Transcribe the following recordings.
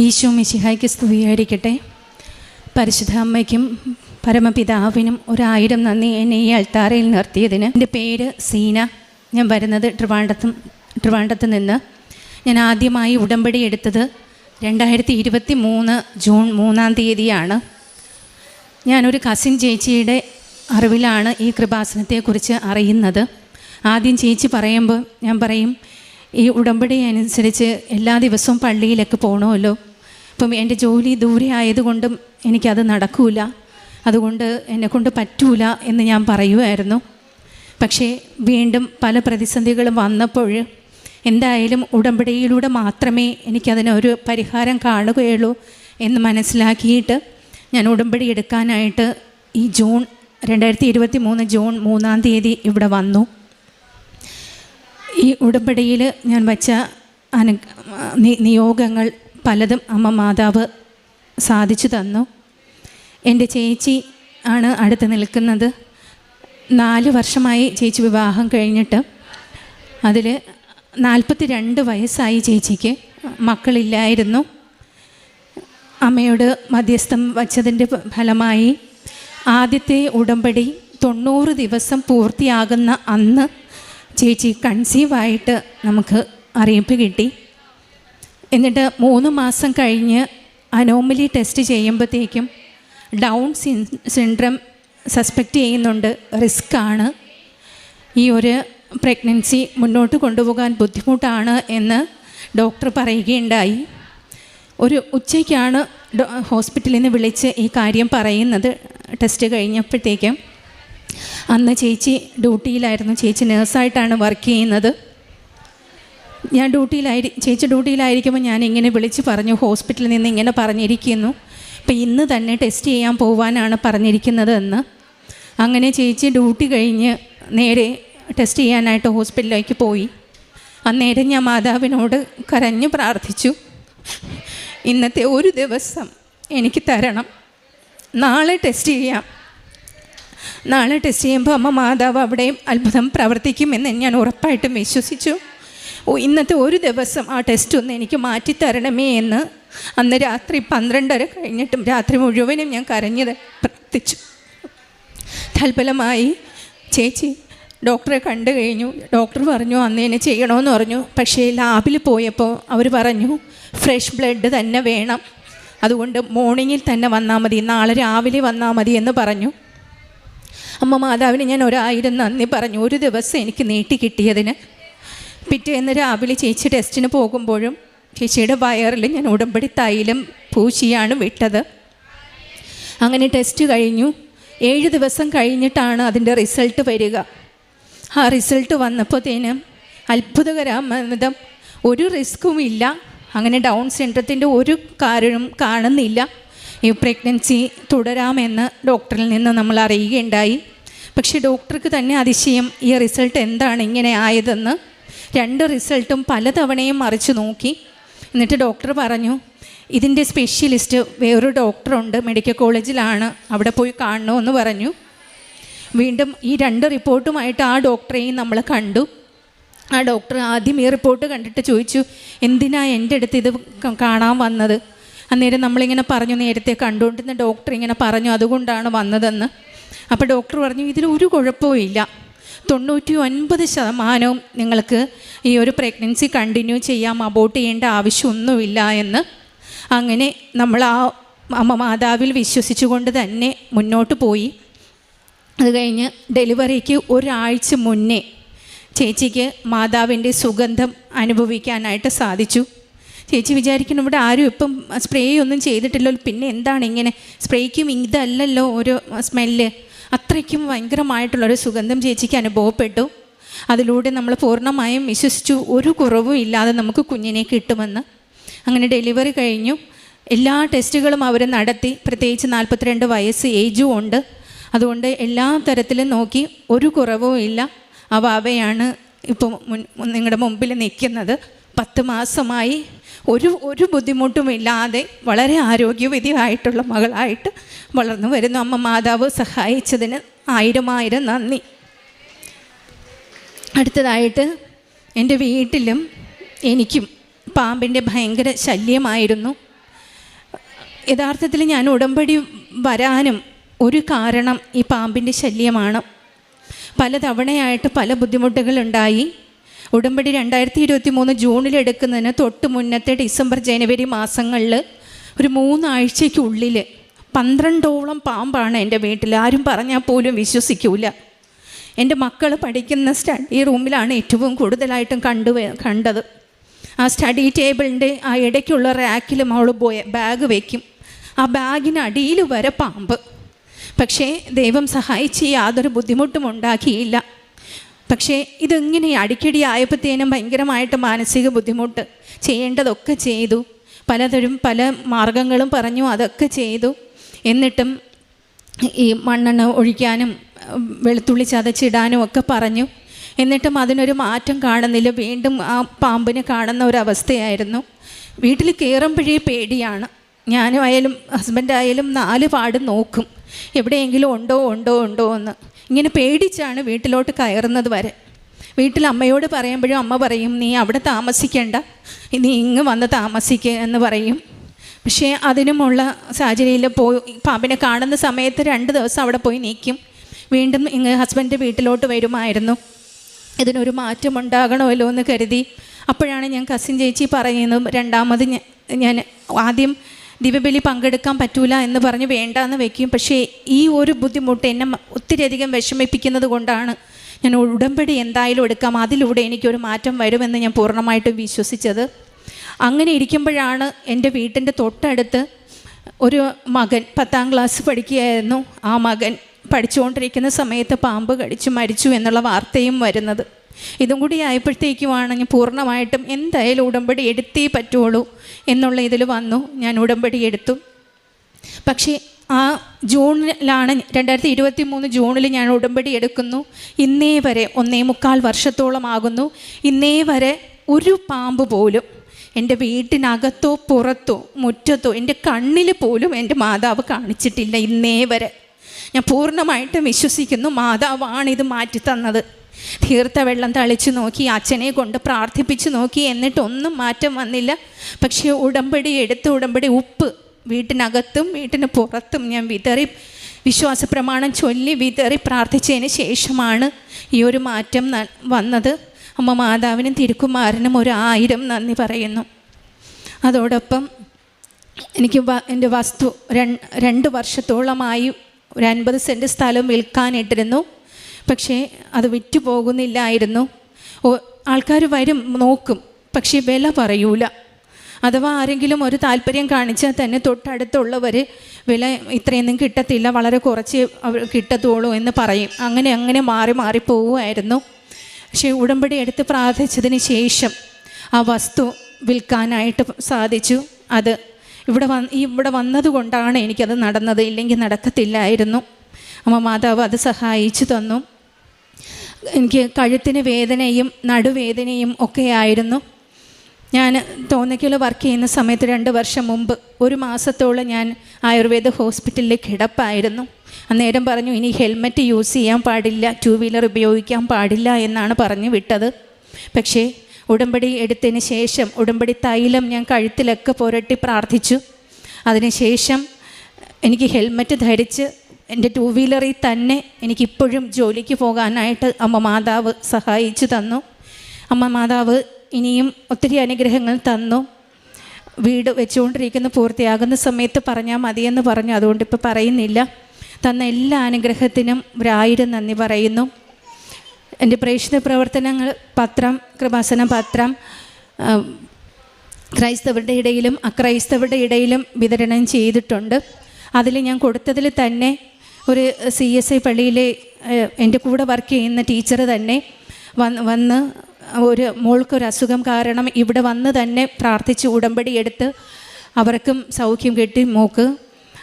ഈശോ മിശിഹായ്ക്ക് സ്തുതിയായിരിക്കട്ടെ. പരിശുദ്ധ അമ്മയ്ക്കും പരമപിതാവിനും 1000 നന്ദി എന്നെ ഈ അൾത്താരയിൽ നിർത്തിയതിന്. എൻ്റെ പേര് സീന. ഞാൻ വരുന്നത് ട്രിവാൻഡ്രത്ത് നിന്ന്. ഞാൻ ആദ്യമായി ഉടമ്പടി എടുത്തത് 2023 ജൂൺ 3-ാം തീയതിയാണ്. ഞാനൊരു കസിൻ ചേച്ചിയുടെ അറിവിലാണ് ഈ കൃപാസനത്തെക്കുറിച്ച് അറിയുന്നത്. ആദ്യം ചേച്ചി പറയുമ്പോൾ ഞാൻ പറയും, ഈ ഉടമ്പടി അനുസരിച്ച് എല്ലാ ദിവസവും പള്ളിയിലൊക്കെ പോകണമല്ലോ. അപ്പം എൻ്റെ ജോലി ദൂരെ ആയതുകൊണ്ടും എനിക്കത് നടക്കൂല, അതുകൊണ്ട് എന്നെക്കൊണ്ട് പറ്റൂല എന്ന് ഞാൻ പറയുമായിരുന്നു. പക്ഷേ വീണ്ടും പല പ്രതിസന്ധികളും വന്നപ്പോൾ എന്തായാലും ഉടമ്പടിയിലൂടെ മാത്രമേ എനിക്കതിനൊരു പരിഹാരം കാണുകയുള്ളൂ എന്ന് മനസ്സിലാക്കിയിട്ട് ഞാൻ ഉടമ്പടി എടുക്കാനായിട്ട് ഈ 2023 ജൂൺ 3-ാം തീയതി ഇവിടെ വന്നു. ഈ ഉടമ്പടിയിൽ ഞാൻ വച്ച നിയോഗങ്ങൾ പലതും അമ്മ മാതാവ് സാധിച്ചു തന്നു. എൻ്റെ ചേച്ചി ആണ് അടുത്ത് നിൽക്കുന്നത്. 4 വർഷമായി ചേച്ചി വിവാഹം കഴിഞ്ഞിട്ട്. അതിൽ 42 വയസ്സായി ചേച്ചിക്ക്. മക്കളില്ലായിരുന്നു. അമ്മയോട് മധ്യസ്ഥം വച്ചതിൻ്റെ ഫലമായി ആദ്യത്തെ ഉടമ്പടി 90 ദിവസം പൂർത്തിയാകുന്ന അന്ന് ചേച്ചി കൺസീവായിട്ട് നമുക്ക് അറിയിപ്പ് കിട്ടി. എന്നിട്ട് 3 മാസം കഴിഞ്ഞ് അനോമലി ടെസ്റ്റ് ചെയ്യുമ്പോഴത്തേക്കും ഡൗൺ സിൻഡ്രം സസ്പെക്റ്റ് ചെയ്യുന്നുണ്ട്, റിസ്ക്കാണ്, ഈ ഒരു പ്രഗ്നൻസി മുന്നോട്ട് കൊണ്ടുപോകാൻ ബുദ്ധിമുട്ടാണ് എന്ന് ഡോക്ടർ പറയുകയുണ്ടായി. ഒരു ഉച്ചയ്ക്കാണ് ഹോസ്പിറ്റലിൽ നിന്ന് വിളിച്ച് ഈ കാര്യം പറയുന്നത്. ടെസ്റ്റ് കഴിഞ്ഞപ്പോഴത്തേക്കും അന്ന് ചേച്ചി ഡ്യൂട്ടിയിലായിരുന്നു. ചേച്ചി നേഴ്സായിട്ടാണ് വർക്ക് ചെയ്യുന്നത്. ഞാൻ ചേച്ചി ഡ്യൂട്ടിയിലായിരിക്കുമ്പോൾ ഞാൻ ഇങ്ങനെ വിളിച്ച് പറഞ്ഞു, ഹോസ്പിറ്റലിൽ നിന്ന് ഇങ്ങനെ പറഞ്ഞിരിക്കുന്നു, അപ്പോൾ ഇന്ന് തന്നെ ടെസ്റ്റ് ചെയ്യാൻ പോകാനാണ് പറഞ്ഞിരിക്കുന്നത് എന്ന്. അങ്ങനെ ചേച്ചി ഡ്യൂട്ടി കഴിഞ്ഞ് നേരെ ടെസ്റ്റ് ചെയ്യാനായിട്ട് ഹോസ്പിറ്റലിലേക്ക് പോയി. അന്നേരം ഞാൻ മാതാവിനോട് കരഞ്ഞു പ്രാർത്ഥിച്ചു, ഇന്നത്തെ ഒരു ദിവസം എനിക്ക് തരണം, നാളെ ടെസ്റ്റ് ചെയ്യാം. നാളെ ടെസ്റ്റ് ചെയ്യുമ്പോൾ അമ്മ മാതാവ് അവിടെയും അത്ഭുതം പ്രവർത്തിക്കുമെന്ന് ഞാൻ ഉറപ്പായിട്ടും വിശ്വസിച്ചു. ഇന്നത്തെ ഒരു ദിവസം ആ ടെസ്റ്റ് ഒന്ന് എനിക്ക് മാറ്റിത്തരണമേ എന്ന് അന്ന് രാത്രി 12:30 കഴിഞ്ഞിട്ടും രാത്രി മുഴുവനും ഞാൻ കരഞ്ഞത് പ്രാർത്ഥിച്ചു. തൽഫലമായി ചേച്ചി ഡോക്ടറെ കണ്ടു കഴിഞ്ഞു. ഡോക്ടർ പറഞ്ഞു അന്ന് എന്നെ ചെയ്യണമെന്ന് പറഞ്ഞു. പക്ഷേ ലാബിൽ പോയപ്പോൾ അവർ പറഞ്ഞു ഫ്രഷ് ബ്ലഡ് തന്നെ വേണം, അതുകൊണ്ട് മോർണിംഗിൽ തന്നെ വന്നാൽ മതി, നാളെ രാവിലെ വന്നാൽ മതി എന്ന് പറഞ്ഞു. അമ്മ മാതാവിന് ഞാൻ 1000 നന്ദി പറഞ്ഞു, ഒരു ദിവസം എനിക്ക് നീട്ടി കിട്ടിയതിന്. പിറ്റേന്ന് രാവിലെ ചേച്ചി ടെസ്റ്റിന് പോകുമ്പോഴും ചേച്ചിയുടെ വയറിൽ ഞാൻ ഉടമ്പടി തൈലം പൂശിയാണ് വിട്ടത്. അങ്ങനെ ടെസ്റ്റ് കഴിഞ്ഞു. 7 ദിവസം കഴിഞ്ഞിട്ടാണ് അതിൻ്റെ റിസൾട്ട് വരിക. ആ റിസൾട്ട് വന്നപ്പോഴത്തേനും അത്ഭുതകരമാം, ഒരു റിസ്ക്കും ഇല്ല. അങ്ങനെ ഡൗൺ സിൻഡ്രത്തിൻ്റെ ഒരു കാരണവും കാണുന്നില്ല. ഈ പ്രഗ്നൻസി തുടരാമെന്ന് ഡോക്ടറിൽ നിന്ന് നമ്മൾ അറിയുകയുണ്ടായി. പക്ഷേ ഡോക്ടർക്ക് തന്നെ അതിശയം, ഈ റിസൾട്ട് എന്താണ് ഇങ്ങനെ ആയതെന്ന്. 2 റിസൾട്ടും പലതവണയും മറിച്ച് നോക്കി. എന്നിട്ട് ഡോക്ടർ പറഞ്ഞു, ഇതിൻ്റെ സ്പെഷ്യലിസ്റ്റ് വേറൊരു ഡോക്ടറുണ്ട്, മെഡിക്കൽ കോളേജിലാണ്, അവിടെ പോയി കാണണമെന്ന് പറഞ്ഞു. വീണ്ടും ഈ 2 റിപ്പോർട്ടുമായിട്ട് ആ ഡോക്ടറെയും നമ്മൾ കണ്ടു. ആ ഡോക്ടർ ആദ്യം ഈ റിപ്പോർട്ട് കണ്ടിട്ട് ചോദിച്ചു, എന്തിനാ എൻ്റെ അടുത്ത് ഇത് കാണാൻ വന്നത്? അന്നേരം നമ്മളിങ്ങനെ പറഞ്ഞു, നേരത്തെ കണ്ടുകൊണ്ടിരുന്ന ഡോക്ടർ ഇങ്ങനെ പറഞ്ഞു അതുകൊണ്ടാണ് വന്നതെന്ന്. അപ്പോൾ ഡോക്ടർ പറഞ്ഞു, ഇതിലൊരു കുഴപ്പവും ഇല്ല, 99% നിങ്ങൾക്ക് ഈ ഒരു പ്രഗ്നൻസി കണ്ടിന്യൂ ചെയ്യാം, അബോർട്ട് ചെയ്യേണ്ട ആവശ്യമൊന്നുമില്ല എന്ന്. അങ്ങനെ നമ്മൾ ആ അമ്മ മാതാവിൽ വിശ്വസിച്ചുകൊണ്ട് തന്നെ മുന്നോട്ട് പോയി. അത് കഴിഞ്ഞ് ഡെലിവറിക്ക് 1 ആഴ്ച മുന്നേ ചേച്ചിക്ക് മാതാവിൻ്റെ സുഗന്ധം അനുഭവിക്കാനായിട്ട് സാധിച്ചു. ചേച്ചി വിചാരിക്കുന്നു, ഇവിടെ ആരും ഇപ്പം സ്പ്രേ ഒന്നും ചെയ്തിട്ടില്ലല്ലോ, പിന്നെ എന്താണ് ഇങ്ങനെ, സ്പ്രേക്കും ഇതല്ലല്ലോ ഒരു സ്മെല്ല്, അത്രയ്ക്കും ഭയങ്കരമായിട്ടുള്ളൊരു സുഗന്ധം ചേച്ചിക്ക് അനുഭവപ്പെട്ടു. അതിലൂടെ നമ്മൾ പൂർണ്ണമായും വിശ്വസിച്ചു, ഒരു കുറവും ഇല്ലാതെ നമുക്ക് കുഞ്ഞിനെ കിട്ടുമെന്ന്. അങ്ങനെ ഡെലിവറി കഴിഞ്ഞു. എല്ലാ ടെസ്റ്റുകളും അവർ നടത്തി. പ്രത്യേകിച്ച് 42 വയസ്സ് ഏജും ഉണ്ട്. അതുകൊണ്ട് എല്ലാ തരത്തിലും നോക്കി, ഒരു കുറവും ഇല്ല. ആ വാവയാണ് ഇപ്പോൾ നിങ്ങളുടെ മുമ്പിൽ നിൽക്കുന്നത്. 10 മാസമായി ഒരു ബുദ്ധിമുട്ടുമില്ലാതെ വളരെ ആരോഗ്യവതിയായിട്ടുള്ള മകളായിട്ട് വളർന്നു വരുന്നു. അമ്മ മാതാവ് സഹായിച്ചതിന് 1000 നന്ദി. അടുത്തതായിട്ട് എൻ്റെ വീട്ടിലും എനിക്കും പാമ്പിൻ്റെ ഭയങ്കര ശല്യമായിരുന്നു. യഥാർത്ഥത്തിൽ ഞാൻ ഉടമ്പടി വരാനും ഒരു കാരണം ഈ പാമ്പിൻ്റെ ശല്യമാണ്. പലതവണയായിട്ട് പല ബുദ്ധിമുട്ടുകളുണ്ടായി. ഉടമ്പടി 2023 ജൂണിൽ എടുക്കുന്നതിന് തൊട്ട് മുന്നത്തെ ഡിസംബർ ജനുവരി മാസങ്ങളിൽ ഒരു 3 ആഴ്ചയ്ക്കുള്ളിൽ 12ഓളം പാമ്പാണ് എൻ്റെ വീട്ടിൽ. ആരും പറഞ്ഞാൽ പോലും വിശ്വസിക്കൂല. എൻ്റെ മക്കൾ പഠിക്കുന്ന സ്റ്റഡി റൂമിലാണ് ഏറ്റവും കൂടുതലായിട്ടും കണ്ടത്. ആ സ്റ്റഡി ടേബിളിൻ്റെ ആ ഇടയ്ക്കുള്ള റാക്കിൽ അവൾ ബാഗ് വയ്ക്കും. ആ ബാഗിനടിയിൽ വരെ പാമ്പ്. പക്ഷേ ദൈവം സഹായിച്ച് യാതൊരു ബുദ്ധിമുട്ടും ഉണ്ടാക്കിയില്ല. പക്ഷേ ഇതിങ്ങനെ അടിക്കടി ആയപ്പോഴത്തേനും ഭയങ്കരമായിട്ട് മാനസിക ബുദ്ധിമുട്ട്. ചെയ്യേണ്ടതൊക്കെ ചെയ്തു, പല മാർഗങ്ങളും പറഞ്ഞു, അതൊക്കെ ചെയ്തു. എന്നിട്ടും ഈ മണ്ണെണ്ണ ഒഴിക്കാനും വെളുത്തുള്ളി ചതച്ചിടാനും ഒക്കെ പറഞ്ഞു. എന്നിട്ടും അതിനൊരു മാറ്റം കാണുന്നില്ല. വീണ്ടും ആ പാമ്പിനെ കാണുന്ന ഒരവസ്ഥയായിരുന്നു. വീട്ടിൽ കയറുമ്പോഴേ പേടിയാണ്. ഞാനും ആയാലും ഹസ്ബൻഡായാലും 4 പാട് നോക്കും, എവിടെയെങ്കിലും ഉണ്ടോ എന്ന്. ഇങ്ങനെ പേടിച്ചാണ് വീട്ടിലോട്ട് കയറുന്നത് വരെ. വീട്ടിൽ അമ്മയോട് പറയുമ്പോഴും അമ്മ പറയും, നീ അവിടെ താമസിക്കേണ്ട, നീ ഇങ്ങ് വന്ന് താമസിക്കുക എന്ന് പറയും. പക്ഷേ അതിനുമുള്ള സാഹചര്യത്തിൽ പാമ്പിനെ കാണുന്ന സമയത്ത് 2 ദിവസം അവിടെ പോയി നിൽക്കും. വീണ്ടും ഇങ്ങ് ഹസ്ബൻഡ് വീട്ടിലോട്ട് വരുമായിരുന്നു. ഇതിനൊരു മാറ്റം ഉണ്ടാകണമല്ലോ എന്ന് കരുതി. അപ്പോഴാണ് ഞാൻ കസിൻ ചേച്ചി പറയുന്നത്, രണ്ടാമത് ഞാൻ ആദ്യം ദിവ്യബലി പങ്കെടുക്കാൻ പറ്റൂല എന്ന് പറഞ്ഞ് വേണ്ടാന്ന് വെക്കും. പക്ഷേ ഈ ഒരു ബുദ്ധിമുട്ട് എന്നെ ഒത്തിരിയധികം വിഷമിപ്പിക്കുന്നത് കൊണ്ടാണ് ഞാൻ ഉടമ്പടി എന്തായാലും എടുക്കാം, അതിലൂടെ എനിക്കൊരു മാറ്റം വരുമെന്ന് ഞാൻ പൂർണ്ണമായിട്ടും വിശ്വസിച്ചത്. അങ്ങനെ ഇരിക്കുമ്പോഴാണ് എൻ്റെ വീട്ടിൻ്റെ തൊട്ടടുത്ത് ഒരു മകൻ 10ാം ക്ലാസ് പഠിക്കുകയായിരുന്നു. ആ മകൻ പഠിച്ചുകൊണ്ടിരിക്കുന്ന സമയത്ത് പാമ്പ് കടിച്ചു മരിച്ചു എന്നുള്ള വാർത്തയും വരുന്നത്. ഇതും കൂടി ആയപ്പോഴത്തേക്കുമാണ് ഞാൻ പൂർണ്ണമായിട്ടും എന്തായാലും ഉടമ്പടി എടുത്തേ പറ്റുള്ളൂ എന്നുള്ള ഇതിൽ വന്നു. ഞാൻ ഉടമ്പടി എടുത്തു. പക്ഷേ ആ ജൂണിലാണ് 2023 ജൂണിൽ ഞാൻ ഉടമ്പടി എടുക്കുന്നു. ഇന്നേ വരെ 1.25 വർഷത്തോളം ആകുന്നു. ഇന്നേ വരെ ഒരു പാമ്പ് പോലും എൻ്റെ വീട്ടിനകത്തോ പുറത്തോ മുറ്റത്തോ എൻ്റെ കണ്ണിൽ പോലും എൻ്റെ മാതാവ് കാണിച്ചിട്ടില്ല ഇന്നേ വരെ. ഞാൻ പൂർണ്ണമായിട്ടും വിശ്വസിക്കുന്നു മാതാവാണിത് മാറ്റി തന്നത്. തീർത്ത വെള്ളം തളിച്ചു നോക്കി, അച്ഛനെ കൊണ്ട് പ്രാർത്ഥിപ്പിച്ച് നോക്കി, എന്നിട്ടൊന്നും മാറ്റം വന്നില്ല. പക്ഷേ ഉടമ്പടി ഉപ്പ് വീട്ടിനകത്തും വീട്ടിന് പുറത്തും ഞാൻ വിതറി, വിശ്വാസ പ്രമാണം ചൊല്ലി വിതറി പ്രാർത്ഥിച്ചതിന് ശേഷമാണ് ഈ ഒരു മാറ്റം വന്നത്. അമ്മ മാതാവിനും തിരുക്കുമാരനും 1000 നന്ദി പറയുന്നു. അതോടൊപ്പം എനിക്ക് എൻ്റെ വസ്തു 2 വർഷത്തോളമായി ഒരു 50 സെൻറ്റ് സ്ഥലം വിൽക്കാനിട്ടിരുന്നു. പക്ഷേ അത് വിറ്റു പോകുന്നില്ലായിരുന്നു. ആൾക്കാർ വരും നോക്കും, പക്ഷേ വില പറയൂല. അഥവാ ആരെങ്കിലും ഒരു താല്പര്യം കാണിച്ചാൽ തന്നെ തൊട്ടടുത്തുള്ളവർ വില ഇത്രയൊന്നും കിട്ടത്തില്ല, വളരെ കുറച്ച് കിട്ടത്തുള്ളൂ എന്ന് പറയും. അങ്ങനെ മാറി പോവുമായിരുന്നു. പക്ഷേ ഉടമ്പടി എടുത്ത് പ്രാർത്ഥിച്ചതിന് ശേഷം ആ വസ്തു വിൽക്കാനായിട്ട് സാധിച്ചു. അത് ഇവിടെ വന്നതുകൊണ്ടാണ് എനിക്കത് നടന്നത്, ഇല്ലെങ്കിൽ നടക്കത്തില്ലായിരുന്നു. അമ്മ മാതാവ് അത് സഹായിച്ചു തന്നു. എനിക്ക് കഴുത്തിന് വേദനയും നടുവേദനയും ഒക്കെ ആയിരുന്നു. ഞാൻ തോന്നിക്കൽ വർക്ക് ചെയ്യുന്ന സമയത്ത് 2 വർഷം മുമ്പ് 1 മാസത്തോളം ഞാൻ ആയുർവേദ ഹോസ്പിറ്റലിൽ കിടപ്പായിരുന്നു. അന്നേരം പറഞ്ഞു, ഇനി ഹെൽമെറ്റ് യൂസ് ചെയ്യാൻ പാടില്ല, 2 വീലർ ഉപയോഗിക്കാൻ പാടില്ല എന്നാണ് പറഞ്ഞു വിട്ടത്. പക്ഷേ ഉടമ്പടി എടുത്തതിന് ശേഷം ഉടമ്പടി തൈലം ഞാൻ കഴുത്തിലൊക്കെ പുരട്ടി പ്രാർത്ഥിച്ചു. അതിനുശേഷം എനിക്ക് ഹെൽമെറ്റ് ധരിച്ച് എൻ്റെ 2 വീലറിൽ തന്നെ എനിക്കിപ്പോഴും ജോലിക്ക് പോകാനായിട്ട് അമ്മ മാതാവ് സഹായിച്ചു തന്നു. അമ്മ മാതാവ് ഇനിയും ഒത്തിരി അനുഗ്രഹങ്ങൾ തന്നു. വീട് വെച്ചുകൊണ്ടിരിക്കുന്ന പൂർത്തിയാകുന്ന സമയത്ത് പറഞ്ഞാൽ മതിയെന്ന് പറഞ്ഞു, അതുകൊണ്ട് ഇപ്പോൾ പറയുന്നില്ല. തന്ന എല്ലാ അനുഗ്രഹത്തിനും 1000 നന്ദി പറയുന്നു. എൻ്റെ പ്രേക്ഷിത പ്രവർത്തനങ്ങൾ പത്രം, കൃപാസന പത്രം ക്രൈസ്തവരുടെ ഇടയിലും അക്രൈസ്തവരുടെ ഇടയിലും വിതരണം ചെയ്തിട്ടുണ്ട്. അതിൽ ഞാൻ കൊടുത്തതിൽ തന്നെ ഒരു CSI പള്ളിയിലെ എൻ്റെ കൂടെ വർക്ക് ചെയ്യുന്ന ടീച്ചർ തന്നെ വന്ന് ഒരു മോൾക്കൊരു അസുഖം കാരണം ഇവിടെ വന്ന് തന്നെ പ്രാർത്ഥിച്ച് ഉടമ്പടി എടുത്ത് അവർക്കും സൗഖ്യം കിട്ടി മോക്ക്.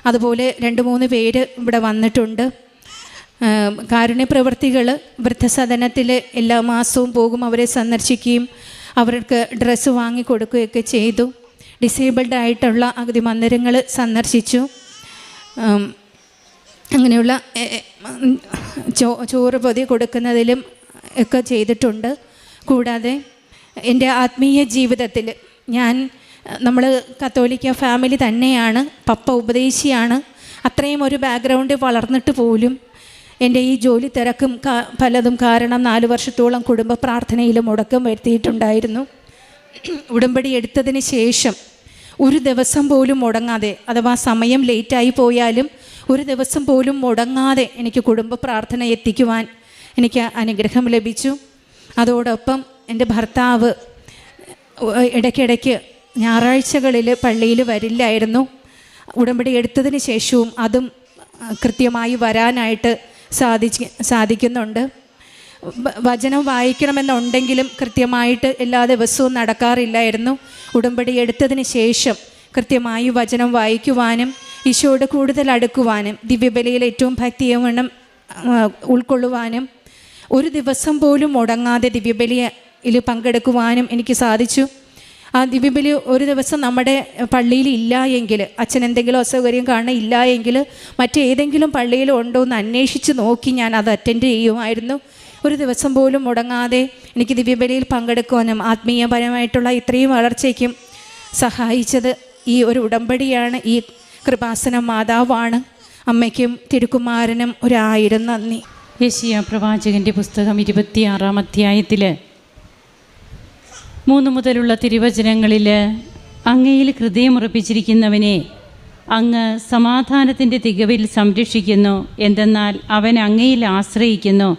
അതുപോലെ 2-3 പേര് ഇവിടെ വന്നിട്ടുണ്ട്. കാരുണ്യ പ്രവർത്തികൾ വൃദ്ധസദനത്തിൽ എല്ലാ മാസവും പോകും, അവരെ സന്ദർശിക്കുകയും അവർക്ക് ഡ്രസ്സ് വാങ്ങിക്കൊടുക്കുകയൊക്കെ ചെയ്തു. ഡിസേബിൾഡ് ആയിട്ടുള്ള അഗതി മന്ദിരങ്ങൾ സന്ദർശിച്ചു. അങ്ങനെയുള്ള ചോറ് പൊതി കൊടുക്കുന്നതിലും ഒക്കെ ചെയ്തിട്ടുണ്ട്. കൂടാതെ എൻ്റെ ആത്മീയ ജീവിതത്തിൽ ഞാൻ നമ്മൾ കത്തോലിക്ക ഫാമിലി തന്നെയാണ്, പപ്പ ഉപദേശിയാണ്. അത്രയും ഒരു ബാക്ക്ഗ്രൗണ്ടിൽ വളർന്നിട്ട് പോലും എൻ്റെ ഈ ജോലി തിരക്കും പലതും കാരണം 4 വർഷത്തോളം കുടുംബ പ്രാർത്ഥനയിൽ മുടക്കം വരുത്തിയിട്ടുണ്ടായിരുന്നു. ഉടമ്പടി എടുത്തതിന് ശേഷം ഒരു ദിവസം പോലും മുടങ്ങാതെ, അഥവാ സമയം ലേറ്റായി പോയാലും ഒരു ദിവസം പോലും മുടങ്ങാതെ എനിക്ക് കുടുംബ പ്രാർത്ഥന എത്തിക്കുവാൻ എനിക്ക് അനുഗ്രഹം ലഭിച്ചു. അതോടൊപ്പം എൻ്റെ ഭർത്താവ് ഇടയ്ക്കിടയ്ക്ക് ഞായറാഴ്ചകളിൽ പള്ളിയിൽ വരില്ലായിരുന്നു. ഉടമ്പടി എടുത്തതിന് ശേഷവും അതും കൃത്യമായി വരാനായിട്ട് സാധിക്കുന്നുണ്ട്. വചനം വായിക്കണമെന്നുണ്ടെങ്കിലും കൃത്യമായിട്ട് എല്ലാ ദിവസവും നടക്കാറില്ലായിരുന്നു. ഉടമ്പടി എടുത്തതിന് ശേഷം കൃത്യമായി വചനം വായിക്കുവാനും ഈശോയോട് കൂടുതൽ അടുക്കുവാനും ദിവ്യബലിയിൽ ഏറ്റവും ഭക്തിയവണ്ണം ഉൾക്കൊള്ളുവാനും ഒരു ദിവസം പോലും മുടങ്ങാതെ ദിവ്യബലിയിൽ പങ്കെടുക്കുവാനും എനിക്ക് സാധിച്ചു. ആ ദിവ്യബലി ഒരു ദിവസം നമ്മുടെ പള്ളിയിൽ ഇല്ല എങ്കിൽ, അച്ഛൻ എന്തെങ്കിലും അസൗകര്യം ഇല്ല എങ്കിൽ മറ്റേതെങ്കിലും പള്ളിയിൽ ഉണ്ടോ എന്ന് അന്വേഷിച്ച് നോക്കി ഞാൻ അത് അറ്റൻഡ് ചെയ്യുമായിരുന്നു. ഒരു ദിവസം പോലും മുടങ്ങാതെ എനിക്ക് ദിവ്യബലിയിൽ പങ്കെടുക്കുവാനും ആത്മീയപരമായിട്ടുള്ള ഇത്രയും വളർച്ചയ്ക്കും സഹായിച്ചത് ഈ ഒരു ഉടമ്പടിയാണ്. ഈ കൃപാസന മാതാവാണ്. അമ്മയ്ക്കും തിരുക്കുമാരനും 1000 നന്ദി. യെശയ്യാ പ്രവാചകൻ്റെ പുസ്തകം 26-ാം അധ്യായത്തിൽ 3 മുതലുള്ള തിരുവചനങ്ങളിൽ, അങ്ങയിൽ ഹൃദയമുറപ്പിച്ചിരിക്കുന്നവനെ അങ്ങ് സമാധാനത്തിൻ്റെ തികവിൽ സംരക്ഷിക്കുന്നു. എന്തെന്നാൽ അവൻ അങ്ങയിൽ ആശ്രയിക്കുന്നു.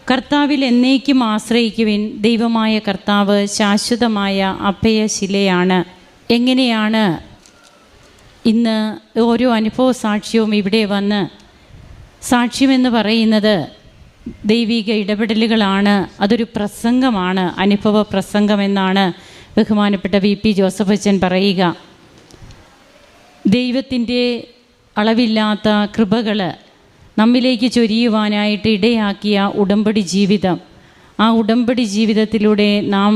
കർത്താവിൽ എന്നേക്കും ആശ്രയിക്കുവിൻ. ദൈവമായ കർത്താവ് ശാശ്വതമായ അഭയശിലയാണ്. എങ്ങനെയാണ് ഇന്ന് ഓരോ അനുഭവ സാക്ഷ്യവും ഇവിടെ വന്ന് സാക്ഷ്യമെന്ന് പറയുന്നത് ദൈവിക ഇടപെടലുകളാണ്, അതൊരു പ്രസംഗമാണ്, അനുഭവ പ്രസംഗമെന്നാണ് ബഹുമാനപ്പെട്ട VP ജോസഫ് അച്ഛൻ പറയുക. ദൈവത്തിൻ്റെ അളവില്ലാത്ത കൃപകൾ നമ്മിലേക്ക് ചൊരിയുവാനായിട്ട് ഇടയാക്കിയ ഉടമ്പടി ജീവിതം, ആ ഉടമ്പടി ജീവിതത്തിലൂടെ നാം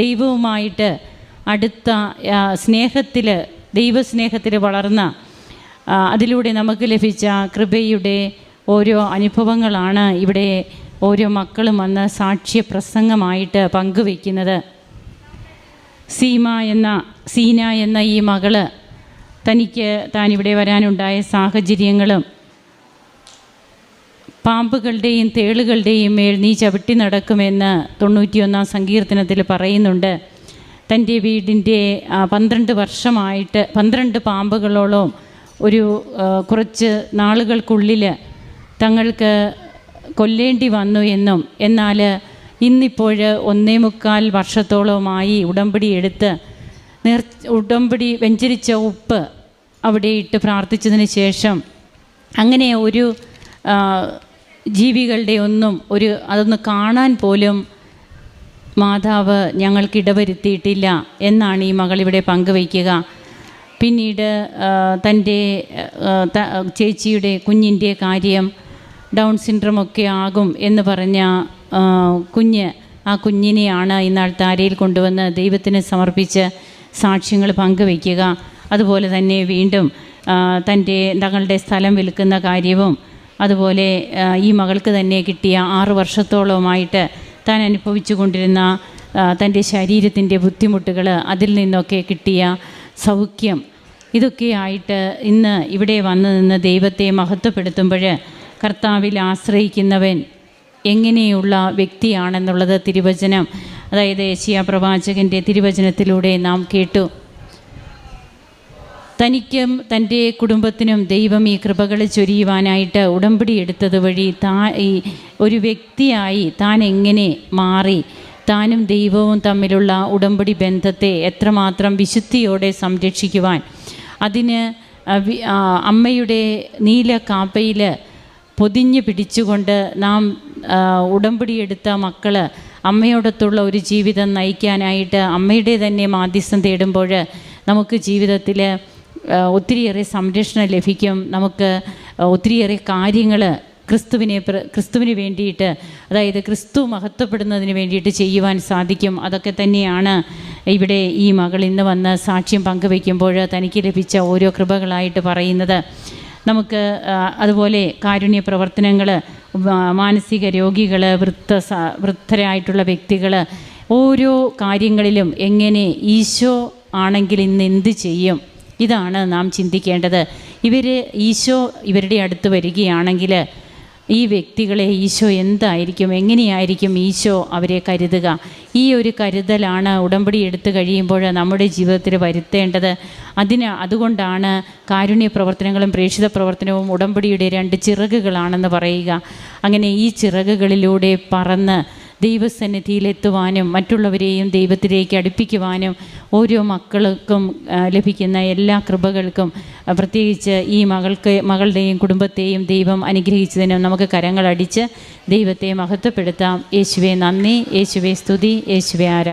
ദൈവവുമായിട്ട് അടുത്ത സ്നേഹത്തിൽ, ദൈവസ്നേഹത്തിൽ വളർന്ന, അതിലൂടെ നമുക്ക് ലഭിച്ച കൃപയുടെ ഓരോ അനുഭവങ്ങളാണ് ഇവിടെ ഓരോ മക്കളും വന്ന് സാക്ഷ്യപ്രസംഗമായിട്ട് പങ്കുവയ്ക്കുന്നത്. സീന എന്ന ഈ മകള് തനിക്ക് താനിവിടെ വരാനുണ്ടായ സാഹചര്യങ്ങളും പാമ്പുകളുടെയും തേളുകളുടെയും മേൽ നീ ചവിട്ടി നടക്കുമെന്ന് 91-ാം സങ്കീർത്തനത്തിൽ പറയുന്നുണ്ട്. തൻ്റെ വീടിൻ്റെ 12 വർഷമായിട്ട് 12 പാമ്പുകളോളം ഒരു കുറച്ച് നാളുകൾക്കുള്ളിൽ തങ്ങൾക്ക് കൊല്ലേണ്ടി വന്നു എന്നും, എന്നാൽ ഇന്നിപ്പോൾ 1.25 വർഷത്തോളമായി ഉടമ്പടി എടുത്ത് ഉടമ്പടി വെഞ്ചരിച്ച ഉപ്പ് അവിടെ ഇട്ട് പ്രാർത്ഥിച്ചതിന് ശേഷം അങ്ങനെ ഒരു ജീവികളുടെ അതൊന്ന് കാണാൻ പോലും മാതാവ് ഞങ്ങൾക്കിടവരുത്തിയിട്ടില്ല എന്നാണ് ഈ മകളിവിടെ പങ്കുവയ്ക്കുക. പിന്നീട് തൻ്റെ ചേച്ചിയുടെ കുഞ്ഞിൻ്റെ കാര്യം ഡൗൺ സിൻഡ്രോമൊക്കെ ആകും എന്ന് പറഞ്ഞ ആ കുഞ്ഞിനെയാണ് ഇന്നാൾ താരയിൽ കൊണ്ടുവന്ന് ദൈവത്തിന് സമർപ്പിച്ച് സാക്ഷ്യങ്ങൾ പങ്കുവയ്ക്കുക. അതുപോലെ തന്നെ വീണ്ടും തങ്ങളുടെ സ്ഥലം വിൽക്കുന്ന കാര്യവും, അതുപോലെ ഈ മകൾക്ക് തന്നെ കിട്ടിയ 6 വർഷത്തോളമായിട്ട് താൻ അനുഭവിച്ചു കൊണ്ടിരുന്ന തൻ്റെ ശരീരത്തിൻ്റെ ബുദ്ധിമുട്ടുകൾ, അതിൽ നിന്നൊക്കെ കിട്ടിയ സൗഖ്യം, ഇതൊക്കെയായിട്ട് ഇന്ന് ഇവിടെ വന്നു നിന്ന് ദൈവത്തെ മഹത്വപ്പെടുത്തുമ്പോൾ കർത്താവിൽ ആശ്രയിക്കുന്നവൻ എങ്ങനെയുള്ള വ്യക്തിയാണെന്നുള്ളത് തിരുവചനം, അതായത് യെശയ്യാ പ്രവാചകൻ്റെ തിരുവചനത്തിലൂടെ നാം കേട്ടു. തനിക്കും തൻ്റെ കുടുംബത്തിനും ദൈവം ഈ കൃപകൾ ചൊരിയുവാനായിട്ട് ഉടമ്പടി എടുത്തത് വഴി ഒരു വ്യക്തിയായി താൻ എങ്ങനെ മാറി, താനും ദൈവവും തമ്മിലുള്ള ഉടമ്പടി ബന്ധത്തെ എത്രമാത്രം വിശുദ്ധിയോടെ സംരക്ഷിക്കുവാൻ, അതിന് അമ്മയുടെ നീല കാപ്പയിൽ പൊതിഞ്ഞ് പിടിച്ചുകൊണ്ട് നാം ഉടമ്പടിയെടുത്ത മക്കൾ അമ്മയോടൊത്തുള്ള ഒരു ജീവിതം നയിക്കാനായിട്ട് അമ്മയുടെ തന്നെ മാധ്യസ്ഥം തേടുമ്പോൾ നമുക്ക് ജീവിതത്തിൽ ഒത്തിരിയേറെ സംരക്ഷണം ലഭിക്കും. നമുക്ക് ഒത്തിരിയേറെ കാര്യങ്ങൾ ക്രിസ്തുവിന് വേണ്ടിയിട്ട്, അതായത് ക്രിസ്തു മഹത്വപ്പെടുന്നതിന് വേണ്ടിയിട്ട് ചെയ്യുവാൻ സാധിക്കും. അതൊക്കെ തന്നെയാണ് ഇവിടെ ഈ മകൾ ഇന്ന് വന്ന് സാക്ഷ്യം പങ്കുവയ്ക്കുമ്പോൾ തനിക്ക് ലഭിച്ച ഓരോ കൃപകളായിട്ട് പറയുന്നത്. നമുക്ക് അതുപോലെ കാരുണ്യ പ്രവർത്തനങ്ങൾ, മാനസിക രോഗികൾ, വൃദ്ധരായിട്ടുള്ള വ്യക്തികൾ, ഓരോ കാര്യങ്ങളിലും എങ്ങനെ ഈശോ ആണെങ്കിൽ ഇന്ന് എന്ത് ചെയ്യും, ഇതാണ് നാം ചിന്തിക്കേണ്ടത്. ഈശോ ഇവരുടെ അടുത്ത് വരികയാണെങ്കിൽ ഈ വ്യക്തികളെ ഈശോ എന്തായിരിക്കും, എങ്ങനെയായിരിക്കും ഈശോ അവരെ കരുതുക? ഈ ഒരു കരുതലാണ് ഉടമ്പടി എടുത്തു കഴിയുമ്പോൾ നമ്മുടെ ജീവിതത്തിൽ വരുത്തേണ്ടത്. അതുകൊണ്ടാണ് കാരുണ്യ പ്രവർത്തനങ്ങളും പ്രേക്ഷിത പ്രവർത്തനവും ഉടമ്പടിയുടെ 2 ചിറകുകളാണെന്ന് പറയുക. അങ്ങനെ ഈ ചിറകുകളിലൂടെ പറന്ന് ദൈവസന്നിധിയിലെത്തുവാനും മറ്റുള്ളവരെയും ദൈവത്തിലേക്ക് അടുപ്പിക്കുവാനും ഓരോ മക്കൾക്കും ലഭിക്കുന്ന എല്ലാ കൃപകൾക്കും പ്രത്യേകിച്ച് ഈ മകളുടെയും കുടുംബത്തെയും ദൈവം അനുഗ്രഹിച്ചതിനും നമുക്ക് കരങ്ങളടിച്ച് ദൈവത്തെ മഹത്വപ്പെടുത്താം. യേശുവേ നന്ദി, യേശുവേ സ്തുതി, യേശുവേ ആരാധന.